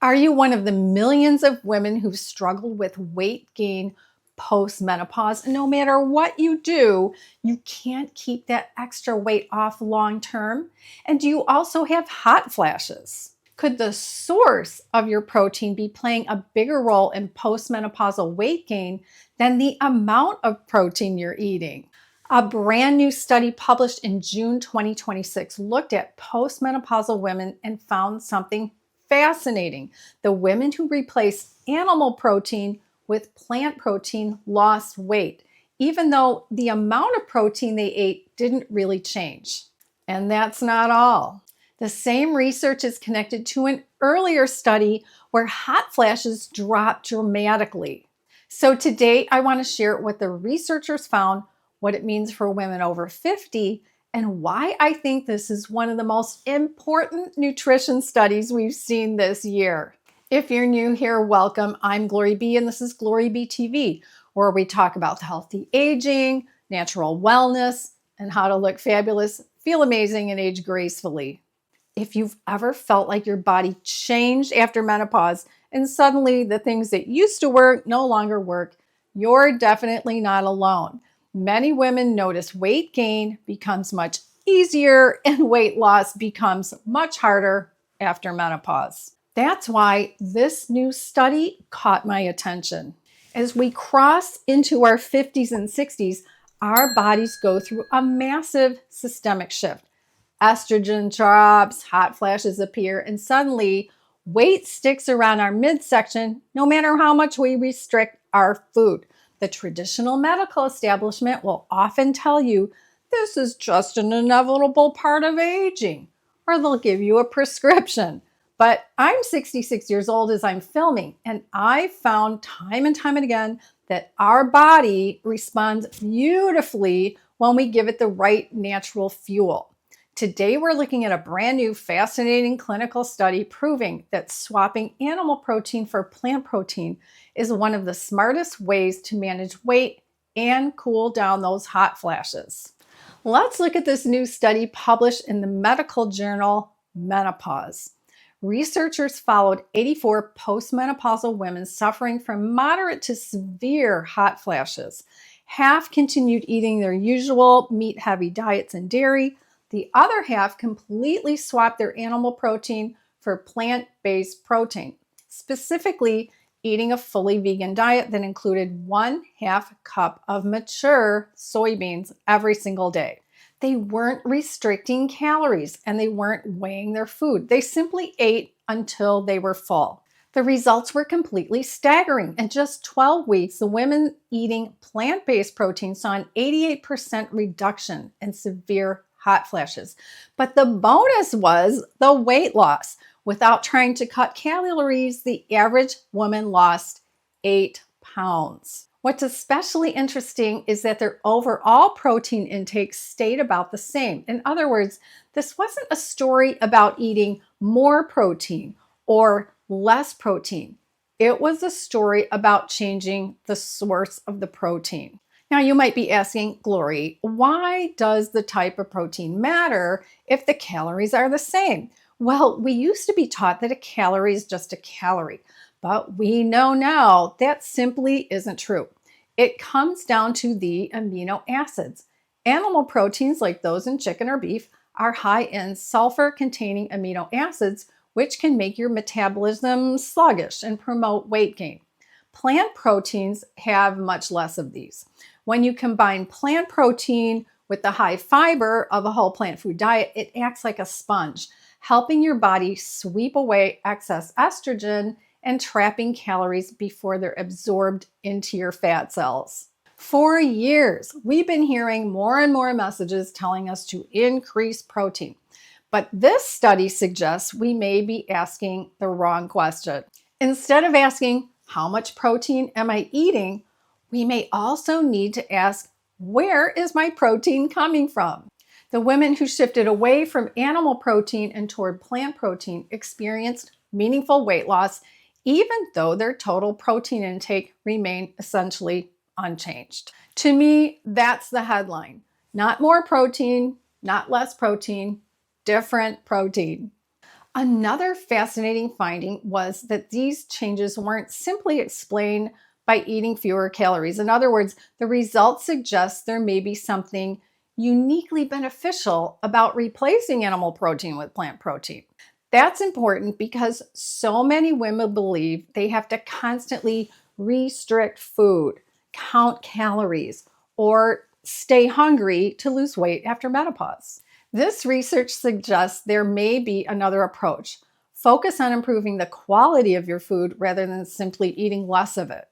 Are you one of the millions of women who've struggled with weight gain post-menopause? No matter what you do, you can't keep that extra weight off long term. And do you also have hot flashes? Could the source of your protein be playing a bigger role in postmenopausal weight gain than the amount of protein you're eating? A brand new study published in June 2026 looked at postmenopausal women and found something fascinating. The women who replaced animal protein with plant protein lost weight, even though the amount of protein they ate didn't really change. And that's not all. The same research is connected to an earlier study where hot flashes dropped dramatically. So today I want to share what the researchers found, what it means for women over 50, and why I think this is one of the most important nutrition studies we've seen this year. If you're new here, welcome. I'm Glory B, and this is GloryB-TV, where we talk about healthy aging, natural wellness, and how to look fabulous, feel amazing, and age gracefully. If you've ever felt like your body changed after menopause and suddenly the things that used to work no longer work, you're definitely not alone. Many women notice weight gain becomes much easier and weight loss becomes much harder after menopause. That's why this new study caught my attention. As we cross into our 50s and 60s, our bodies go through a massive systemic shift. Estrogen drops, hot flashes appear, and suddenly weight sticks around our midsection no matter how much we restrict our food. The traditional medical establishment will often tell you this is just an inevitable part of aging, or they'll give you a prescription. But I'm 66 years old as I'm filming, and I've found time and time again that our body responds beautifully when we give it the right natural fuel. Today, we're looking at a brand new, fascinating clinical study proving that swapping animal protein for plant protein is one of the smartest ways to manage weight and cool down those hot flashes. Let's look at this new study published in the medical journal Menopause. Researchers followed 84 postmenopausal women suffering from moderate to severe hot flashes. Half continued eating their usual meat-heavy diets and dairy. The other half completely swapped their animal protein for plant-based protein, specifically eating a fully vegan diet that included 1/2 cup of mature soybeans every single day. They weren't restricting calories and they weren't weighing their food. They simply ate until they were full. The results were completely staggering. In just 12 weeks, the women eating plant-based protein saw an 88% reduction in severe hot flashes. But the bonus was the weight loss. Without trying to cut calories, the average woman lost 8 pounds. What's especially interesting is that their overall protein intake stayed about the same. In other words, this wasn't a story about eating more protein or less protein. It was a story about changing the source of the protein. Now you might be asking, Glory, why does the type of protein matter if the calories are the same? Well, we used to be taught that a calorie is just a calorie, but we know now that simply isn't true. It comes down to the amino acids. Animal proteins like those in chicken or beef are high in sulfur-containing amino acids, which can make your metabolism sluggish and promote weight gain. Plant proteins have much less of these. When you combine plant protein with the high fiber of a whole plant food diet, it acts like a sponge, helping your body sweep away excess estrogen and trapping calories before they're absorbed into your fat cells. For years, we've been hearing more and more messages telling us to increase protein. But this study suggests we may be asking the wrong question. Instead of asking, how much protein am I eating? We may also need to ask, where is my protein coming from? The women who shifted away from animal protein and toward plant protein experienced meaningful weight loss, even though their total protein intake remained essentially unchanged. To me, that's the headline. Not more protein, not less protein, different protein. Another fascinating finding was that these changes weren't simply explained by eating fewer calories. In other words, the results suggest there may be something uniquely beneficial about replacing animal protein with plant protein. That's important because so many women believe they have to constantly restrict food, count calories, or stay hungry to lose weight after menopause. This research suggests there may be another approach. Focus on improving the quality of your food rather than simply eating less of it.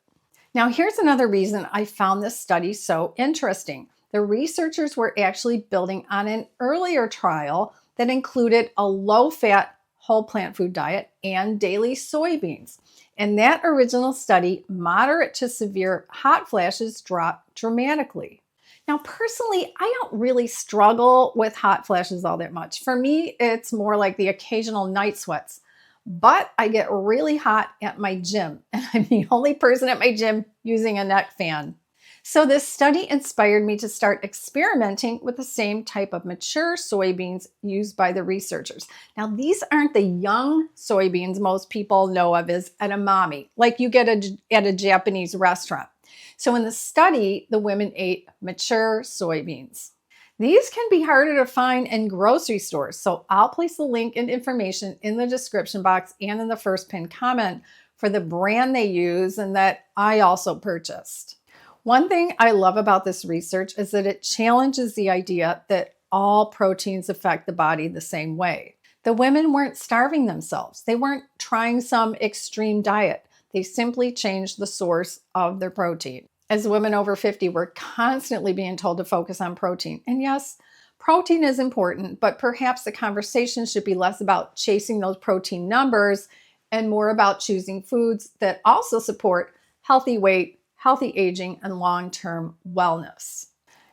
Now, here's another reason I found this study so interesting. The researchers were actually building on an earlier trial that included a low-fat whole plant food diet and daily soybeans. In that original study, moderate to severe hot flashes dropped dramatically. Now, personally, I don't really struggle with hot flashes all that much. For me, it's more like the occasional night sweats. But I get really hot at my gym, and I'm the only person at my gym using a neck fan. So, this study inspired me to start experimenting with the same type of mature soybeans used by the researchers. Now, these aren't the young soybeans most people know of as edamame, like you get at a Japanese restaurant. So, in the study, the women ate mature soybeans. These can be harder to find in grocery stores, so I'll place the link and information in the description box and in the first pinned comment for the brand they use and that I also purchased. One thing I love about this research is that it challenges the idea that all proteins affect the body the same way. The women weren't starving themselves. They weren't trying some extreme diet. They simply changed the source of their protein. As women over 50, we're constantly being told to focus on protein. And yes, protein is important, but perhaps the conversation should be less about chasing those protein numbers and more about choosing foods that also support healthy weight, healthy aging, and long-term wellness.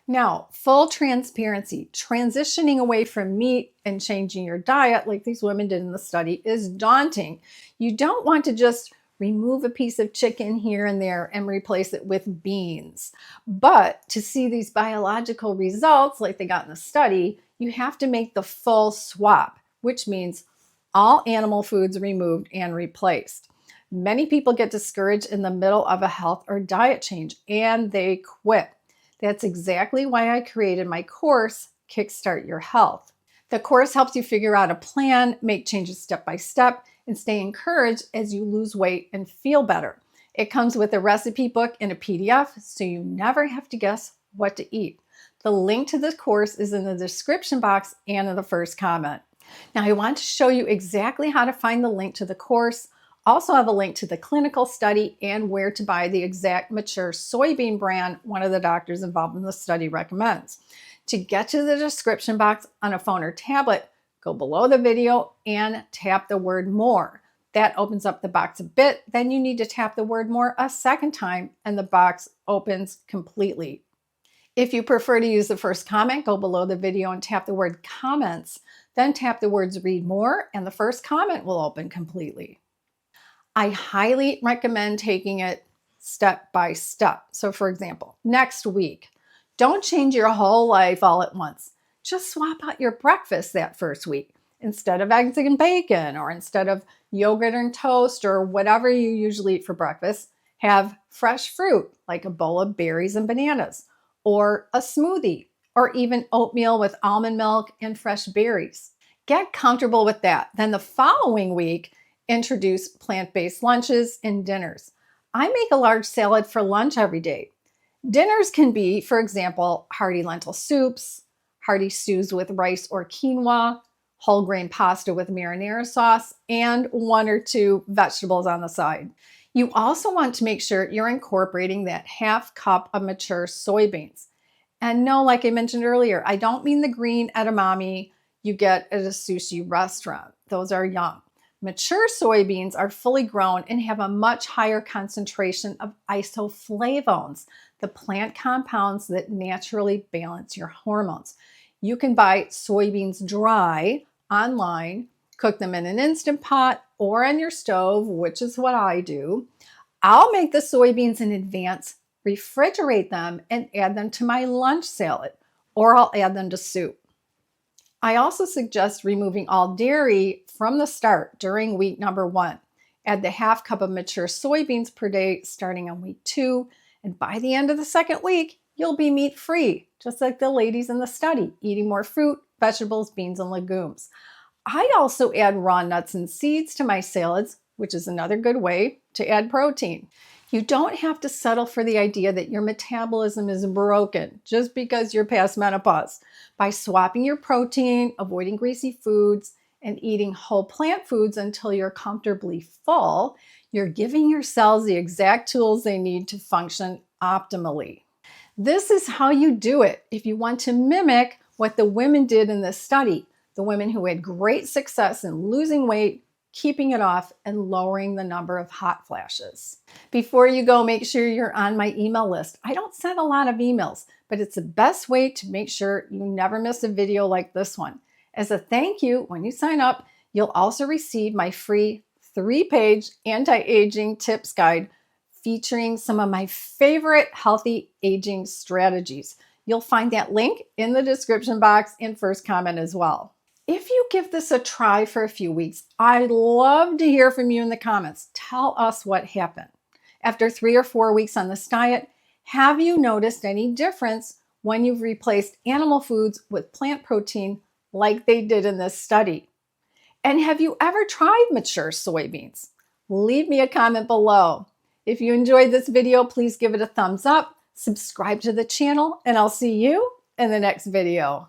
Now, full transparency, transitioning away from meat and changing your diet like these women did in the study is daunting. You don't want to just remove a piece of chicken here and there and replace it with beans. But to see these biological results like they got in the study, you have to make the full swap, which means all animal foods removed and replaced. Many people get discouraged in the middle of a health or diet change and they quit. That's exactly why I created my course, Kickstart Your Health. The course helps you figure out a plan, make changes step by step, and stay encouraged as you lose weight and feel better. It comes with a recipe book and a PDF, so you never have to guess what to eat. The link to this course is in the description box and in the first comment. Now, I want to show you exactly how to find the link to the course. Also have a link to the clinical study and where to buy the exact mature soybean brand one of the doctors involved in the study recommends. To get to the description box on a phone or tablet, go below the video and tap the word more. That opens up the box a bit. Then you need to tap the word more a second time and the box opens completely. If you prefer to use the first comment, go below the video and tap the word comments. Then tap the words read more and the first comment will open completely. I highly recommend taking it step by step. So for example, next week, don't change your whole life all at once. Just swap out your breakfast that first week. Instead of eggs and bacon, or instead of yogurt and toast, or whatever you usually eat for breakfast, have fresh fruit like a bowl of berries and bananas, or a smoothie, or even oatmeal with almond milk and fresh berries. Get comfortable with that. Then the following week, introduce plant-based lunches and dinners. I make a large salad for lunch every day. Dinners can be, for example, hearty lentil soups, hearty stews with rice or quinoa, whole grain pasta with marinara sauce, and one or two vegetables on the side. You also want to make sure you're incorporating that half cup of mature soybeans. And no, like I mentioned earlier, I don't mean the green edamame you get at a sushi restaurant. Those are young. Mature soybeans are fully grown and have a much higher concentration of isoflavones, the plant compounds that naturally balance your hormones. You can buy soybeans dry online, cook them in an Instant Pot or on your stove, which is what I do. I'll make the soybeans in advance, refrigerate them, and add them to my lunch salad, or I'll add them to soup. I also suggest removing all dairy from the start during week number 1. Add the half cup of mature soybeans per day starting on week 2, and by the end of the second week, you'll be meat free, just like the ladies in the study, eating more fruit, vegetables, beans, and legumes. I also add raw nuts and seeds to my salads, which is another good way to add protein. You don't have to settle for the idea that your metabolism is broken just because you're past menopause. By swapping your protein, avoiding greasy foods, and eating whole plant foods until you're comfortably full, you're giving your cells the exact tools they need to function optimally. This is how you do it if you want to mimic what the women did in this study, the women who had great success in losing weight, keeping it off, and lowering the number of hot flashes. Before you go, make sure you're on my email list. I don't send a lot of emails, but it's the best way to make sure you never miss a video like this one. As a thank you, when you sign up, you'll also receive my free 3-page anti-aging tips guide featuring some of my favorite healthy aging strategies. You'll find that link in the description box and first comment as well. If you give this a try for a few weeks, I'd love to hear from you in the comments. Tell us what happened. After 3 or 4 weeks on this diet, have you noticed any difference when you've replaced animal foods with plant protein like they did in this study? And have you ever tried mature soybeans? Leave me a comment below. If you enjoyed this video, please give it a thumbs up, subscribe to the channel, and I'll see you in the next video.